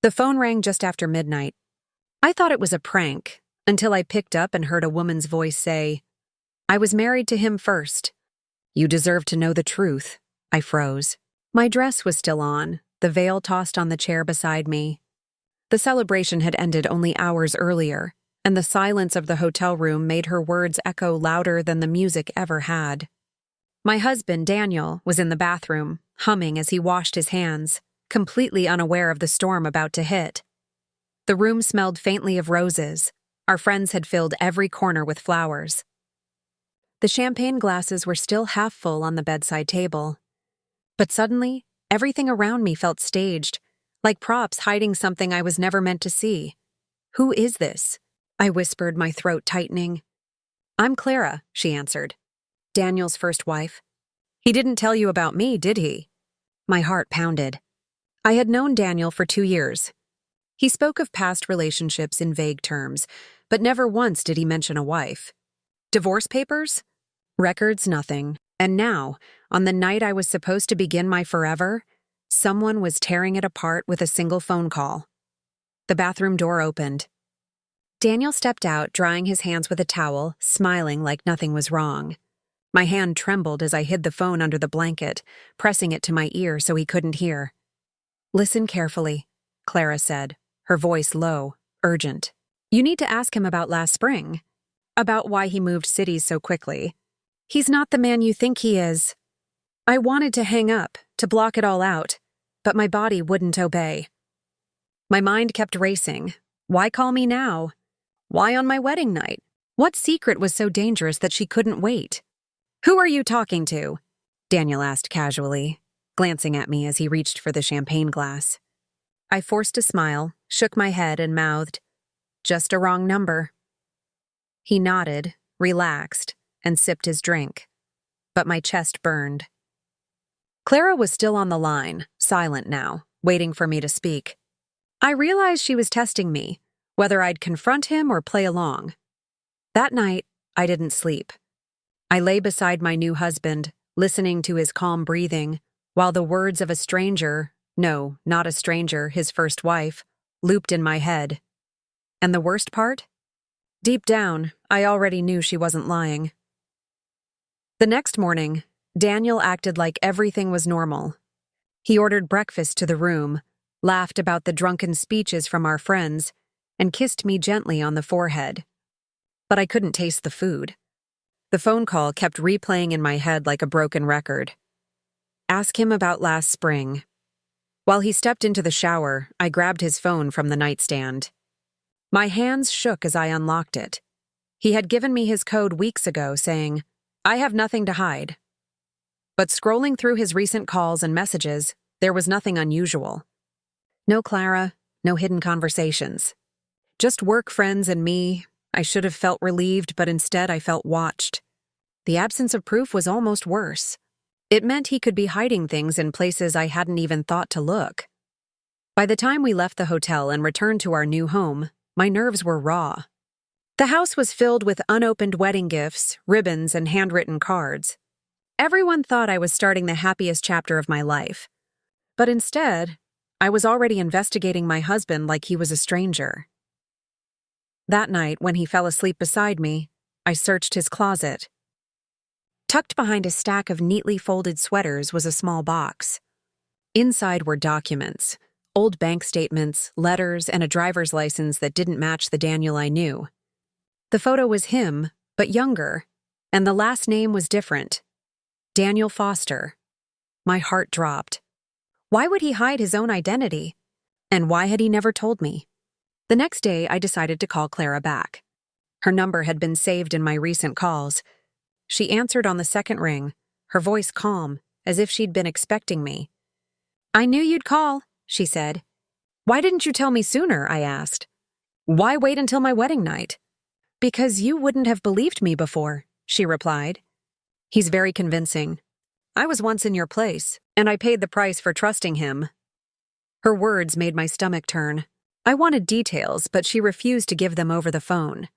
The phone rang just after midnight. I thought it was a prank, until I picked up and heard a woman's voice say, "I was married to him first." "You deserve to know the truth." I froze. My dress was still on, the veil tossed on the chair beside me. The celebration had ended only hours earlier, and the silence of the hotel room made her words echo louder than the music ever had. My husband, Daniel, was in the bathroom, humming as he washed his hands, completely unaware of the storm about to hit. The room smelled faintly of roses. Our friends had filled every corner with flowers. The champagne glasses were still half full on the bedside table. But suddenly, everything around me felt staged, like props hiding something I was never meant to see. "Who is this?" I whispered, my throat tightening. "I'm Clara," she answered. "Daniel's first wife." "He didn't tell you about me, did he?" My heart pounded. I had known Daniel for 2 years. He spoke of past relationships in vague terms, but never once did he mention a wife. Divorce papers? Records, nothing. And now, on the night I was supposed to begin my forever, someone was tearing it apart with a single phone call. The bathroom door opened. Daniel stepped out, drying his hands with a towel, smiling like nothing was wrong. My hand trembled as I hid the phone under the blanket, pressing it to my ear so he couldn't hear. "Listen carefully," Clara said, her voice low, urgent. "You need to ask him about last spring. About why he moved cities so quickly. He's not the man you think he is." I wanted to hang up, to block it all out, but my body wouldn't obey. My mind kept racing. Why call me now? Why on my wedding night? What secret was so dangerous that she couldn't wait? "Who are you talking to?" Daniel asked casually, glancing at me as he reached for the champagne glass. I forced a smile, shook my head, and mouthed, "Just a wrong number." He nodded, relaxed, and sipped his drink. But my chest burned. Clara was still on the line, silent now, waiting for me to speak. I realized she was testing me, whether I'd confront him or play along. That night, I didn't sleep. I lay beside my new husband, listening to his calm breathing, while the words of a stranger, no, not a stranger, his first wife, looped in my head. And the worst part? Deep down, I already knew she wasn't lying. The next morning, Daniel acted like everything was normal. He ordered breakfast to the room, laughed about the drunken speeches from our friends, and kissed me gently on the forehead. But I couldn't taste the food. The phone call kept replaying in my head like a broken record. Ask him about last spring. While he stepped into the shower, I grabbed his phone from the nightstand. My hands shook as I unlocked it. He had given me his code weeks ago, saying, "I have nothing to hide." But scrolling through his recent calls and messages, there was nothing unusual. No Clara, no hidden conversations. Just work friends and me. I should have felt relieved, but instead I felt watched. The absence of proof was almost worse. It meant he could be hiding things in places I hadn't even thought to look. By the time we left the hotel and returned to our new home, my nerves were raw. The house was filled with unopened wedding gifts, ribbons, and handwritten cards. Everyone thought I was starting the happiest chapter of my life. But instead, I was already investigating my husband like he was a stranger. That night, when he fell asleep beside me, I searched his closet. Tucked behind a stack of neatly folded sweaters was a small box. Inside were documents, old bank statements, letters, and a driver's license that didn't match the Daniel I knew. The photo was him, but younger, and the last name was different. Daniel Foster. My heart dropped. Why would he hide his own identity? And why had he never told me? The next day, I decided to call Clara back. Her number had been saved in my recent calls. She answered on the second ring, her voice calm, as if she'd been expecting me. "I knew you'd call," she said. "Why didn't you tell me sooner?" I asked. "Why wait until my wedding night?" "Because you wouldn't have believed me before," she replied. "He's very convincing. I was once in your place, and I paid the price for trusting him." Her words made my stomach turn. I wanted details, but she refused to give them over the phone.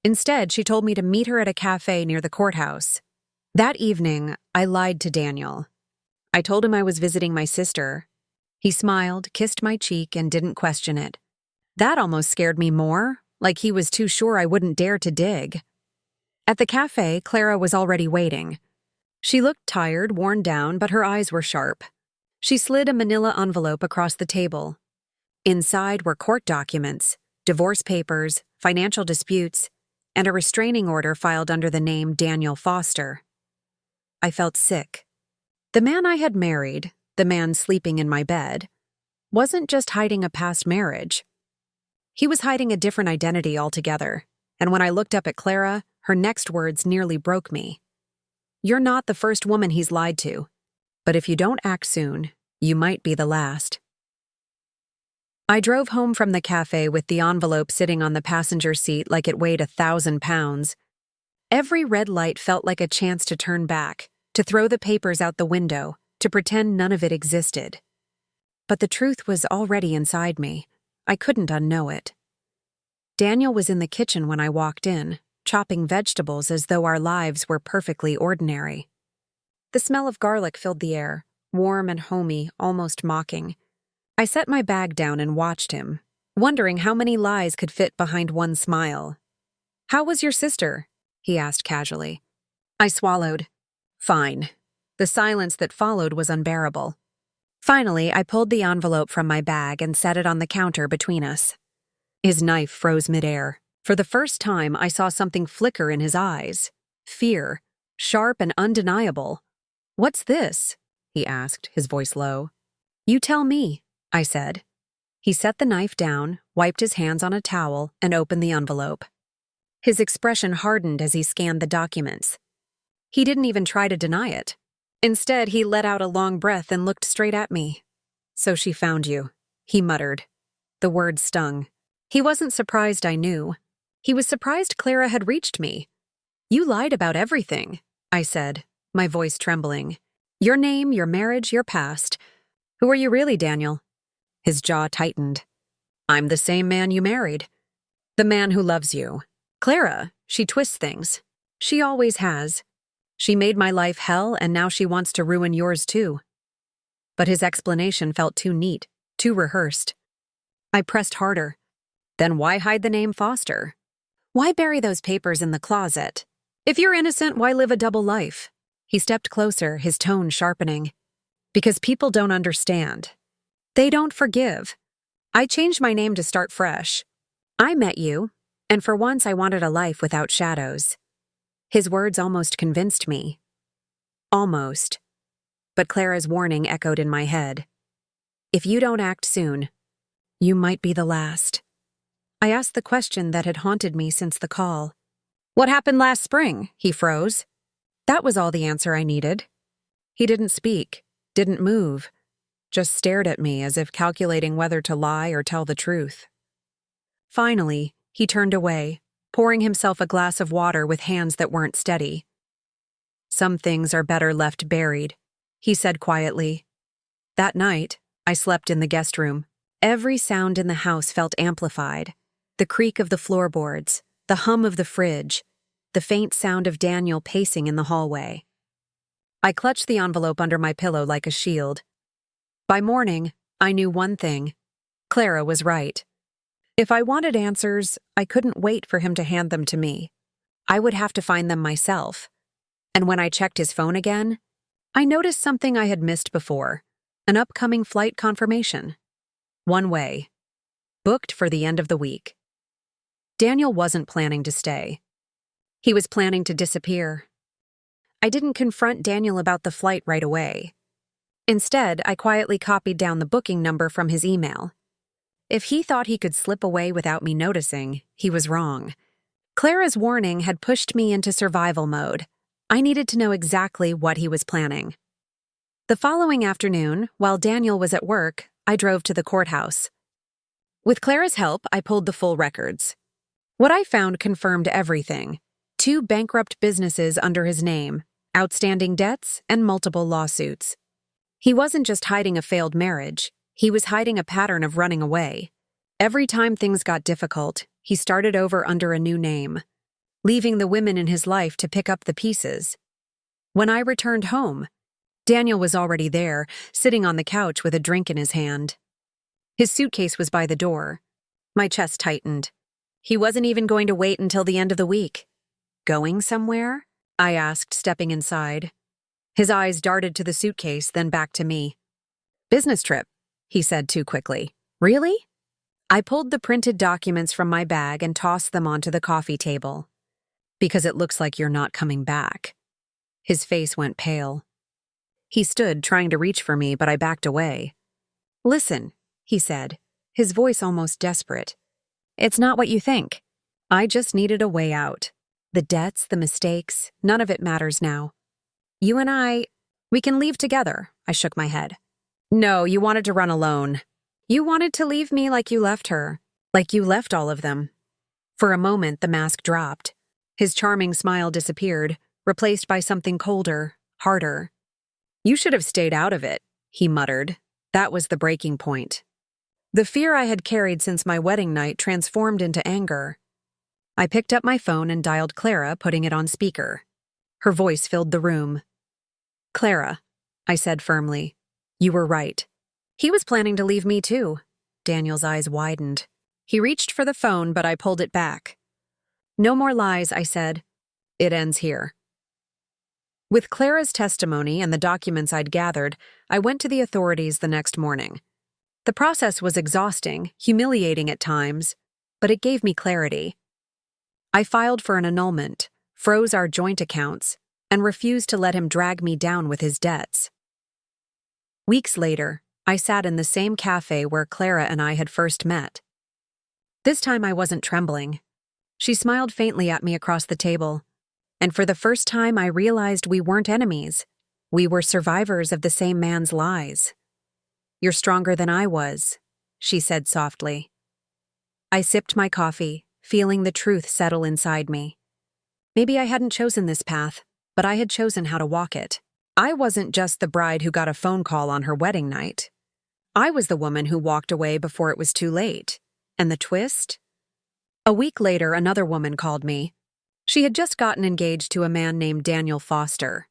Instead, she told me to meet her at a cafe near the courthouse. That evening, I lied to Daniel. I told him I was visiting my sister. He smiled, kissed my cheek, and didn't question it. That almost scared me more, like he was too sure I wouldn't dare to dig. At the cafe, Clara was already waiting. She looked tired, worn down, but her eyes were sharp. She slid a manila envelope across the table. Inside were court documents, divorce papers, financial disputes, and a restraining order filed under the name Daniel Foster. I felt sick. The man I had married, the man sleeping in my bed, wasn't just hiding a past marriage. He was hiding a different identity altogether, and when I looked up at Clara, her next words nearly broke me. "You're not the first woman he's lied to, but if you don't act soon, you might be the last." I drove home from the cafe with the envelope sitting on the passenger seat like it weighed 1,000 pounds. Every red light felt like a chance to turn back, to throw the papers out the window, to pretend none of it existed. But the truth was already inside me. I couldn't unknow it. Daniel was in the kitchen when I walked in, chopping vegetables as though our lives were perfectly ordinary. The smell of garlic filled the air, warm and homey, almost mocking. I set my bag down and watched him, wondering how many lies could fit behind one smile. "How was your sister?" he asked casually. I swallowed. Fine. The silence that followed was unbearable. Finally, I pulled the envelope from my bag and set it on the counter between us. His knife froze midair. For the first time, I saw something flicker in his eyes. Fear, sharp and undeniable. "What's this?" he asked, his voice low. "You tell me," I said. He set the knife down, wiped his hands on a towel, and opened the envelope. His expression hardened as he scanned the documents. He didn't even try to deny it. Instead, he let out a long breath and looked straight at me. "So she found you," he muttered. The word stung. He wasn't surprised I knew. He was surprised Clara had reached me. "You lied about everything," I said, my voice trembling. "Your name, your marriage, your past. Who are you really, Daniel?" His jaw tightened. "I'm the same man you married. The man who loves you. Clara, she twists things. She always has. She made my life hell, and now she wants to ruin yours too." But his explanation felt too neat, too rehearsed. I pressed harder. "Then why hide the name Foster? Why bury those papers in the closet? If you're innocent, why live a double life?" He stepped closer, his tone sharpening. "Because people don't understand. They don't forgive. I changed my name to start fresh. I met you, and for once I wanted a life without shadows." His words almost convinced me. Almost. But Clara's warning echoed in my head. "If you don't act soon, you might be the last." I asked the question that had haunted me since the call. "What happened last spring?" He froze. That was all the answer I needed. He didn't speak, didn't move, just stared at me as if calculating whether to lie or tell the truth. Finally, he turned away, pouring himself a glass of water with hands that weren't steady. "Some things are better left buried," he said quietly. That night, I slept in the guest room. Every sound in the house felt amplified. The creak of the floorboards, the hum of the fridge, the faint sound of Daniel pacing in the hallway. I clutched the envelope under my pillow like a shield. By morning, I knew one thing. Clara was right. If I wanted answers, I couldn't wait for him to hand them to me. I would have to find them myself. And when I checked his phone again, I noticed something I had missed before, an upcoming flight confirmation. One way. Booked for the end of the week. Daniel wasn't planning to stay. He was planning to disappear. I didn't confront Daniel about the flight right away. Instead, I quietly copied down the booking number from his email. If he thought he could slip away without me noticing, he was wrong. Clara's warning had pushed me into survival mode. I needed to know exactly what he was planning. The following afternoon, while Daniel was at work, I drove to the courthouse. With Clara's help, I pulled the full records. What I found confirmed everything. 2 bankrupt businesses under his name, outstanding debts, and multiple lawsuits. He wasn't just hiding a failed marriage, he was hiding a pattern of running away. Every time things got difficult, he started over under a new name, leaving the women in his life to pick up the pieces. When I returned home, Daniel was already there, sitting on the couch with a drink in his hand. His suitcase was by the door. My chest tightened. He wasn't even going to wait until the end of the week. Going somewhere? I asked, stepping inside. His eyes darted to the suitcase, then back to me. Business trip, he said too quickly. Really? I pulled the printed documents from my bag and tossed them onto the coffee table. Because it looks like you're not coming back. His face went pale. He stood, trying to reach for me, but I backed away. Listen, he said, his voice almost desperate. It's not what you think. I just needed a way out. The debts, the mistakes, none of it matters now. You and we can leave together, I shook my head. No, you wanted to run alone. You wanted to leave me like you left her, like you left all of them. For a moment, the mask dropped. His charming smile disappeared, replaced by something colder, harder. You should have stayed out of it, he muttered. That was the breaking point. The fear I had carried since my wedding night transformed into anger. I picked up my phone and dialed Clara, putting it on speaker. Her voice filled the room. Clara, I said firmly, you were right. He was planning to leave me too. Daniel's eyes widened. He reached for the phone, but I pulled it back. No more lies, I said. It ends here. With Clara's testimony and the documents I'd gathered, I went to the authorities the next morning. The process was exhausting, humiliating at times, but it gave me clarity. I filed for an annulment, froze our joint accounts, and refused to let him drag me down with his debts. Weeks later, I sat in the same cafe where Clara and I had first met. This time I wasn't trembling. She smiled faintly at me across the table, and for the first time I realized we weren't enemies. We were survivors of the same man's lies. You're stronger than I was, she said softly. I sipped my coffee, feeling the truth settle inside me. Maybe I hadn't chosen this path, but I had chosen how to walk it. I wasn't just the bride who got a phone call on her wedding night. I was the woman who walked away before it was too late. And the twist? A week later, another woman called me. She had just gotten engaged to a man named Daniel Foster.